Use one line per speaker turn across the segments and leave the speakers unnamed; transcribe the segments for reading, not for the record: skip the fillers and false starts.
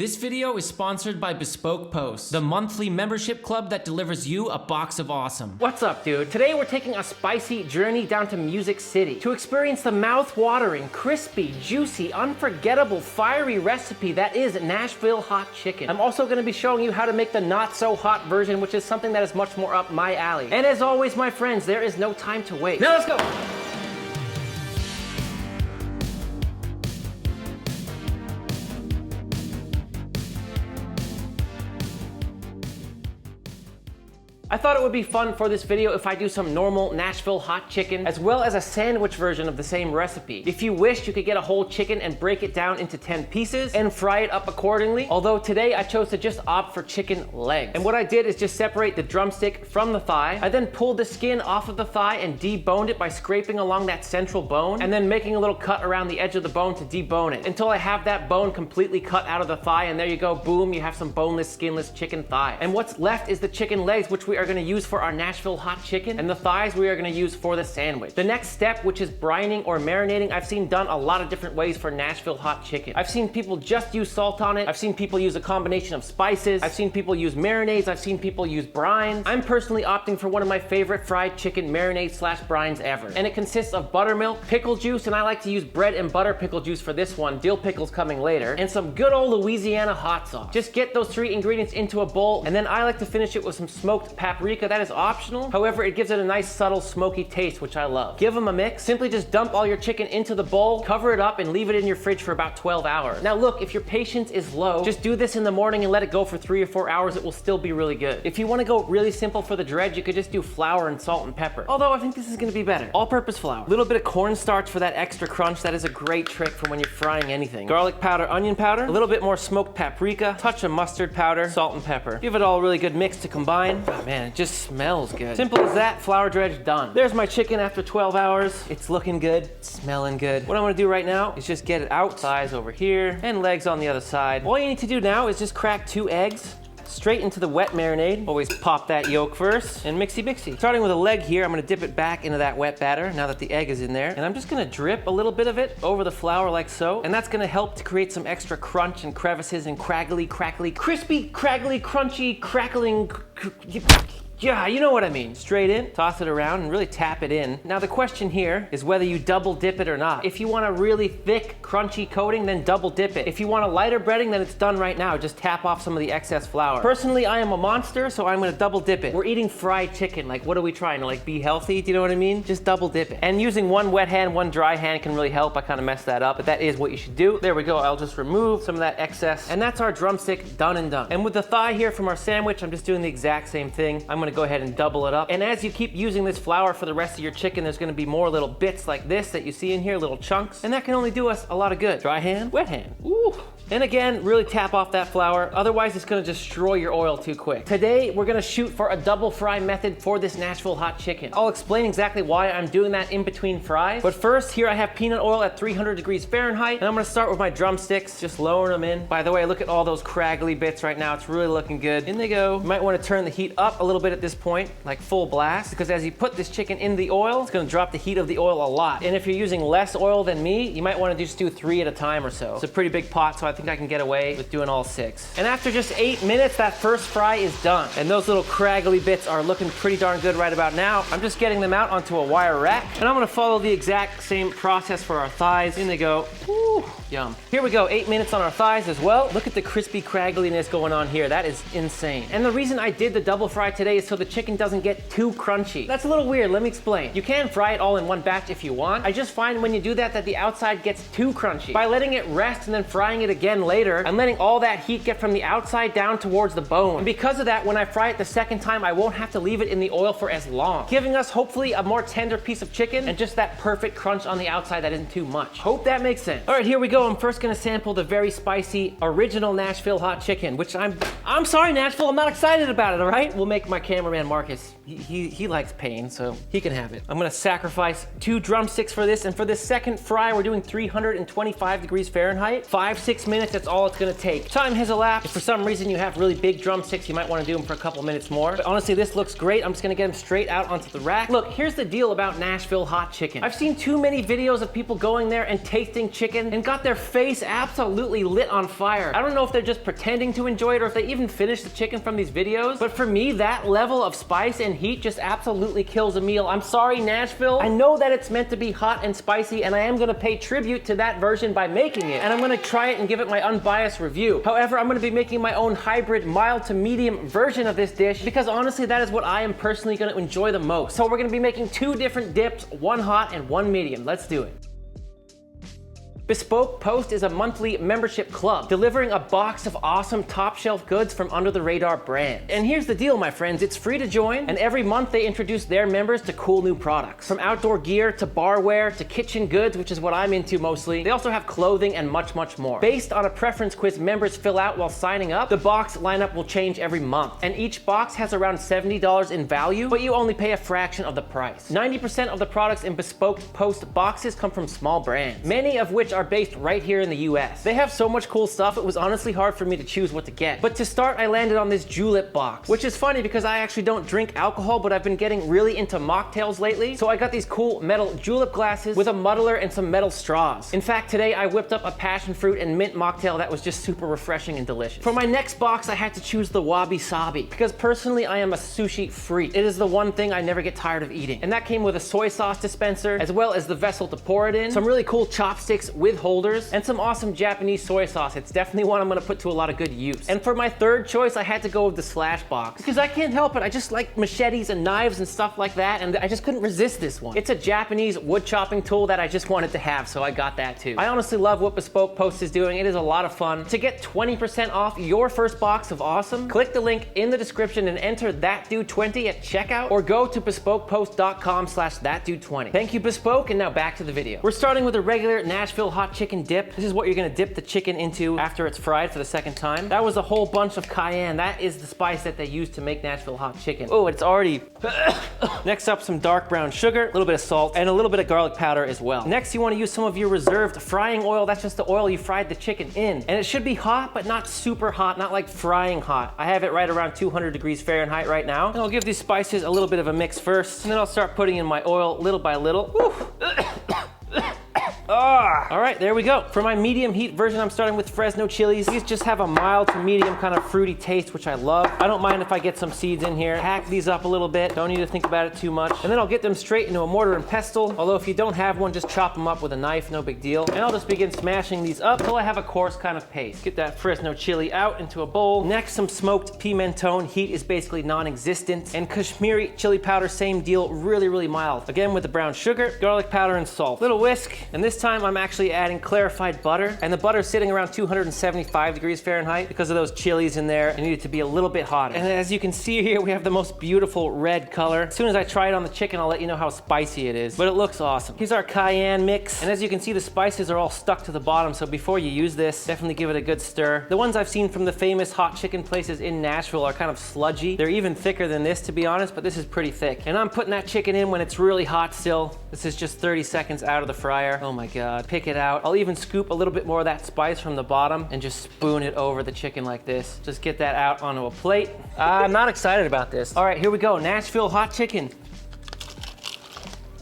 This video is sponsored by Bespoke Post, the monthly membership club that delivers you a box of awesome.
What's up, dude? Today we're taking a spicy journey down to Music City to experience the mouth-watering, crispy, juicy, unforgettable, fiery recipe that is Nashville hot chicken. I'm also gonna be showing you how to make the not-so-hot version, which is something that is much more up my alley. And as always, my friends, there is no time to waste. Now let's go! I thought it would be fun for this video if I do some normal Nashville hot chicken, as well as a sandwich version of the same recipe. If you wish, you could get a whole chicken and break it down into 10 pieces and fry it up accordingly. Although today I chose to just opt for chicken legs. And what I did is just separate the drumstick from the thigh. I then pulled the skin off of the thigh and deboned it by scraping along that central bone, and then making a little cut around the edge of the bone to debone it, until I have that bone completely cut out of the thigh, and there you go, boom, you have some boneless, skinless chicken thigh. And what's left is the chicken legs, which we are gonna use for our Nashville hot chicken, and the thighs we are gonna use for the sandwich. The next step, which is brining or marinating, I've seen done a lot of different ways for Nashville hot chicken. I've seen people just use salt on it. I've seen people use a combination of spices. I've seen people use marinades. I've seen people use brines. I'm personally opting for one of my favorite fried chicken marinades slash brines ever. And it consists of buttermilk, pickle juice, and I like to use bread and butter pickle juice for this one. Dill pickle's coming later. And some good old Louisiana hot sauce. Just get those three ingredients into a bowl, and then I like to finish it with some smoked paprika. That is optional. However, it gives it a nice subtle smoky taste, which I love. Give them a mix. Simply just dump all your chicken into the bowl, cover it up, and leave it in your fridge for about 12 hours. Now look, if your patience is low, just do this in the morning and let it go for 3 or 4 hours. It will still be really good. If you want to go really simple for the dredge, you could just do flour and salt and pepper. Although I think this is going to be better. All-purpose flour. A little bit of cornstarch for that extra crunch. That is a great trick for when you're frying anything. Garlic powder, onion powder, a little bit more smoked paprika, touch of mustard powder, salt and pepper. Give it all a really good mix to combine. Oh man, it just smells good. Simple as that, flour dredge done. There's my chicken after 12 hours. It's looking good, it's smelling good. What I'm gonna do right now is just get it out. Thighs over here and legs on the other side. All you need to do now is just crack 2 eggs straight into the wet marinade. Always pop that yolk first and mixy. Starting with a leg here, I'm gonna dip it back into that wet batter now that the egg is in there. And I'm just gonna drip a little bit of it over the flour like so. And that's gonna help to create some extra crunch and crevices and crackly, crispy, crackly, crunchy, crackling. Yeah, you know what I mean. Straight in, toss it around, and really tap it in. Now the question here is whether you double dip it or not. If you want a really thick, crunchy coating, then double dip it. If you want a lighter breading, then it's done right now. Just tap off some of the excess flour. Personally, I am a monster, so I'm gonna double dip it. We're eating fried chicken. Like, what are we trying to, like, be healthy? Do you know what I mean? Just double dip it. And using one wet hand, one dry hand can really help. I kind of messed that up, but that is what you should do. There we go. I'll just remove some of that excess. And that's our drumstick done and done. And with the thigh here from our sandwich, I'm just doing the exact same thing. I'm gonna go ahead and double it up. And as you keep using this flour for the rest of your chicken, there's gonna be more little bits like this that you see in here, little chunks. And that can only do us a lot of good. Dry hand, wet hand. Ooh. And again, really tap off that flour. Otherwise, it's gonna destroy your oil too quick. Today, we're gonna shoot for a double fry method for this Nashville hot chicken. I'll explain exactly why I'm doing that in between fries. But first, here I have peanut oil at 300 degrees Fahrenheit. And I'm gonna start with my drumsticks, just lowering them in. By the way, look at all those craggly bits right now. It's really looking good. In they go. You might wanna turn the heat up a little bit at this point, like full blast, because as you put this chicken in the oil, it's gonna drop the heat of the oil a lot. And if you're using less oil than me, you might wanna just do 3 at a time or so. It's a pretty big pot, so I think I can get away with doing all 6. And after just 8 minutes, that first fry is done. And those little craggly bits are looking pretty darn good right about now. I'm just getting them out onto a wire rack, and I'm gonna follow the exact same process for our thighs. In they go. Woo, yum. Here we go, 8 minutes on our thighs as well. Look at the crispy craggliness going on here. That is insane. And the reason I did the double fry today is so the chicken doesn't get too crunchy. That's a little weird, let me explain. You can fry it all in one batch if you want. I just find when you do that the outside gets too crunchy. By letting it rest and then frying it again later, I'm letting all that heat get from the outside down towards the bone. And because of that, when I fry it the second time, I won't have to leave it in the oil for as long, giving us hopefully a more tender piece of chicken and just that perfect crunch on the outside that isn't too much. Hope that makes sense. All right, here we go. I'm first gonna sample the very spicy original Nashville hot chicken, which I'm sorry, Nashville, I'm not excited about it, all right? We'll make my cameraman Marcus, he likes pain, so he can have it. I'm gonna sacrifice 2 drumsticks for this, and for this second fry, we're doing 325 degrees Fahrenheit. 5-6 minutes, that's all it's gonna take. Time has elapsed. If for some reason you have really big drumsticks, you might wanna do them for a couple minutes more. But honestly, this looks great. I'm just gonna get them straight out onto the rack. Look, here's the deal about Nashville hot chicken. I've seen too many videos of people going there and tasting chicken and got their their face absolutely lit on fire. I don't know if they're just pretending to enjoy it or if they even finish the chicken from these videos, but for me, that level of spice and heat just absolutely kills a meal. I'm sorry, Nashville. I know that it's meant to be hot and spicy, and I am gonna pay tribute to that version by making it, and I'm gonna try it and give it my unbiased review. However, I'm gonna be making my own hybrid mild to medium version of this dish because honestly, that is what I am personally gonna enjoy the most. So we're gonna be making 2 different dips, one hot and one medium. Let's do it. Bespoke Post is a monthly membership club delivering a box of awesome top shelf goods from under the radar brands. And here's the deal, my friends, it's free to join, and every month they introduce their members to cool new products. From outdoor gear to barware to kitchen goods, which is what I'm into mostly. They also have clothing and much, much more. Based on a preference quiz members fill out while signing up, the box lineup will change every month. And each box has around $70 in value, but you only pay a fraction of the price. 90% of the products in Bespoke Post boxes come from small brands, many of which are based right here in the US. They have so much cool stuff, it was honestly hard for me to choose what to get. But to start, I landed on this julep box, which is funny because I actually don't drink alcohol, but I've been getting really into mocktails lately. So I got these cool metal julep glasses with a muddler and some metal straws. In fact, today I whipped up a passion fruit and mint mocktail that was just super refreshing and delicious. For my next box, I had to choose the wabi sabi because personally I am a sushi freak. It is the one thing I never get tired of eating. And that came with a soy sauce dispenser, as well as the vessel to pour it in, some really cool chopsticks with holders, and some awesome Japanese soy sauce. It's definitely one I'm gonna put to a lot of good use. And for my third choice, I had to go with the slash box because I can't help it. I just like machetes and knives and stuff like that, and I just couldn't resist this one. It's a Japanese wood chopping tool that I just wanted to have, so I got that too. I honestly love what Bespoke Post is doing. It is a lot of fun. To get 20% off your first box of awesome, click the link in the description and enter ThatDude20 at checkout, or go to bespokepost.com/thatdude20. Thank you, Bespoke, and now back to the video. We're starting with a regular Nashville hot chicken dip. This is what you're gonna dip the chicken into after it's fried for the second time. That was a whole bunch of cayenne. That is the spice that they use to make Nashville hot chicken. Oh, it's already... Next up, some dark brown sugar, a little bit of salt, and a little bit of garlic powder as well. Next, you wanna use some of your reserved frying oil. That's just the oil you fried the chicken in. And it should be hot, but not super hot, not like frying hot. I have it right around 200 degrees Fahrenheit right now. And I'll give these spices a little bit of a mix first, and then I'll start putting in my oil little by little. All right, there we go. For my medium heat version, I'm starting with Fresno chilies. These just have a mild to medium kind of fruity taste, which I love. I don't mind if I get some seeds in here. Hack these up a little bit. Don't need to think about it too much. And then I'll get them straight into a mortar and pestle. Although if you don't have one, just chop them up with a knife, no big deal. And I'll just begin smashing these up until I have a coarse kind of paste. Get that Fresno chili out into a bowl. Next, some smoked pimenton. Heat is basically non-existent. And Kashmiri chili powder, same deal, really, really mild. Again, with the brown sugar, garlic powder, and salt. Little whisk, and this time I'm actually adding clarified butter, and the butter's sitting around 275 degrees Fahrenheit because of those chilies in there. I need it to be a little bit hotter. And as you can see here, we have the most beautiful red color. As soon as I try it on the chicken, I'll let you know how spicy it is, but it looks awesome. Here's our cayenne mix, and as you can see, the spices are all stuck to the bottom, so before you use this, definitely give it a good stir. The ones I've seen from the famous hot chicken places in Nashville are kind of sludgy. They're even thicker than this, to be honest, but this is pretty thick. And I'm putting that chicken in when it's really hot still. This is just 30 seconds out of the fryer. Oh my God, pick it out. I'll even scoop a little bit more of that spice from the bottom and just spoon it over the chicken like this. Just get that out onto a plate. I'm not excited about this. All right, here we go. Nashville hot chicken.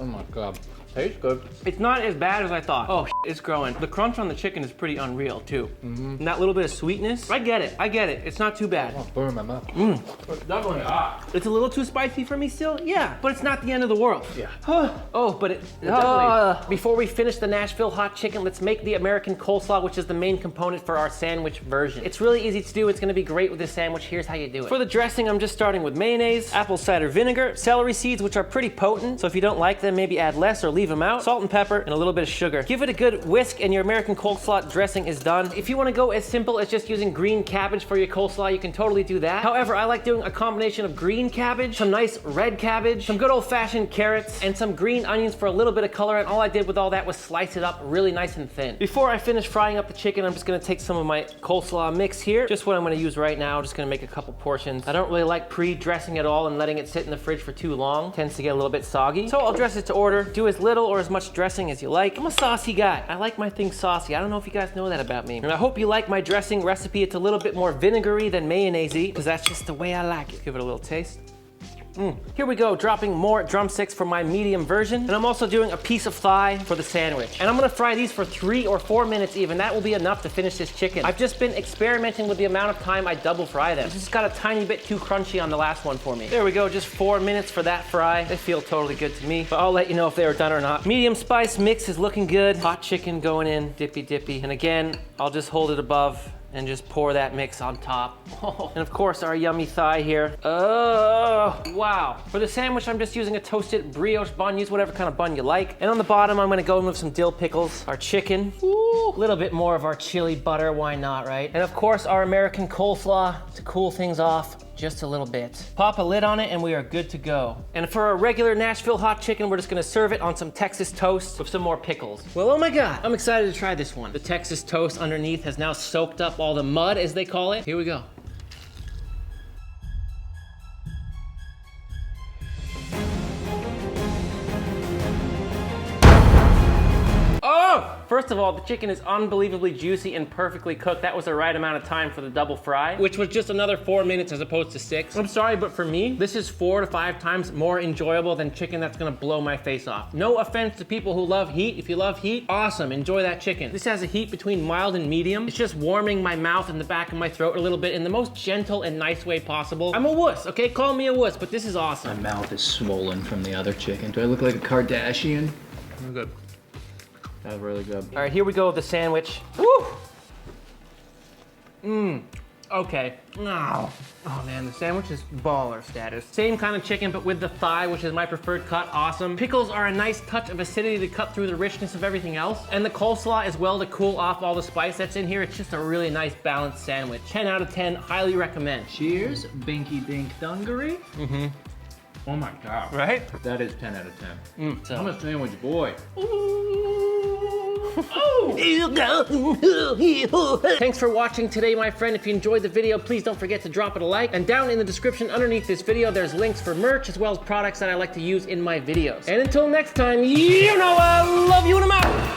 Oh my God. Tastes good.
It's not as bad as I thought. Oh, it's growing. The crunch on the chicken is pretty unreal too. And that little bit of sweetness, I get it. It's not too bad.
Oh, burn my mouth.
It's definitely hot. It's a little too spicy for me still, yeah, but it's not the end of the world.
Yeah.
Oh, but it definitely. Before we finish the Nashville hot chicken, let's make the American coleslaw, which is the main component for our sandwich version. It's really easy to do. It's gonna be great with this sandwich. Here's how you do it. For the dressing, I'm just starting with mayonnaise, apple cider vinegar, celery seeds, which are pretty potent, so if you don't like them, maybe add less or leave them out, salt and pepper, and a little bit of sugar. Give it a good whisk and your American coleslaw dressing is done. If you wanna go as simple as just using green cabbage for your coleslaw, you can totally do that. However, I like doing a combination of green cabbage, some nice red cabbage, some good old-fashioned carrots, and some green onions for a little bit of color, and all I did with all that was slice it up really nice and thin. Before I finish frying up the chicken, I'm just gonna take some of my coleslaw mix here, just what I'm gonna use right now. Just gonna make a couple portions. I don't really like pre-dressing at all and letting it sit in the fridge for too long. Tends to get a little bit soggy. So I'll dress it to order. Do as little or as much dressing as you like. I'm a saucy guy. I like my things saucy. I don't know if you guys know that about me. And I hope you like my dressing recipe. It's a little bit more vinegary than mayonnaise-y, because that's just the way I like it. Give it a little taste. Here we go, dropping more drumsticks for my medium version. And I'm also doing a piece of thigh for the sandwich. And I'm gonna fry these for 3 or 4 minutes even. That will be enough to finish this chicken. I've just been experimenting with the amount of time I double fry them. This just got a tiny bit too crunchy on the last one for me. There we go, just 4 minutes for that fry. They feel totally good to me, but I'll let you know if they were done or not. Medium spice mix is looking good. Hot chicken going in, dippy dippy. And again, I'll just hold it above and just pour that mix on top. Oh. And of course, our yummy thigh here. Oh, wow. For the sandwich, I'm just using a toasted brioche bun. Use whatever kind of bun you like. And on the bottom, I'm gonna go in with some dill pickles. Our chicken. Ooh, a little bit more of our chili butter, why not, right? And of course, our American coleslaw to cool things off just a little bit. Pop a lid on it and we are good to go. And for a regular Nashville hot chicken, we're just gonna serve it on some Texas toast with some more pickles. Well, oh my God, I'm excited to try this one. The Texas toast underneath has now soaked up all the mud, as they call it. Here we go. Oh! First of all, the chicken is unbelievably juicy and perfectly cooked. That was the right amount of time for the double fry, which was just another 4 minutes as opposed to 6. I'm sorry, but for me, this is 4 to 5 times more enjoyable than chicken that's gonna blow my face off. No offense to people who love heat. If you love heat, awesome, enjoy that chicken. This has a heat between mild and medium. It's just warming my mouth and the back of my throat a little bit in the most gentle and nice way possible. I'm a wuss, okay? Call me a wuss, but this is awesome.
My mouth is swollen from the other chicken. Do I look like a Kardashian? I'm good. That's really good.
All right, here we go with the sandwich. Woo! Okay. Oh man, the sandwich is baller status. Same kind of chicken, but with the thigh, which is my preferred cut. Awesome. Pickles are a nice touch of acidity to cut through the richness of everything else. And the coleslaw as well to cool off all the spice that's in here. It's just a really nice balanced sandwich. 10 out of 10, highly recommend.
Cheers, Binky Dink Dungaree. Oh my God.
Right?
That is 10 out of 10. I'm a sandwich boy.
Thanks for watching today, my friend. If you enjoyed the video, please don't forget to drop it a like. And down in the description underneath this video, there's links for merch as well as products that I like to use in my videos. And until next time, you know I love you and I'm out.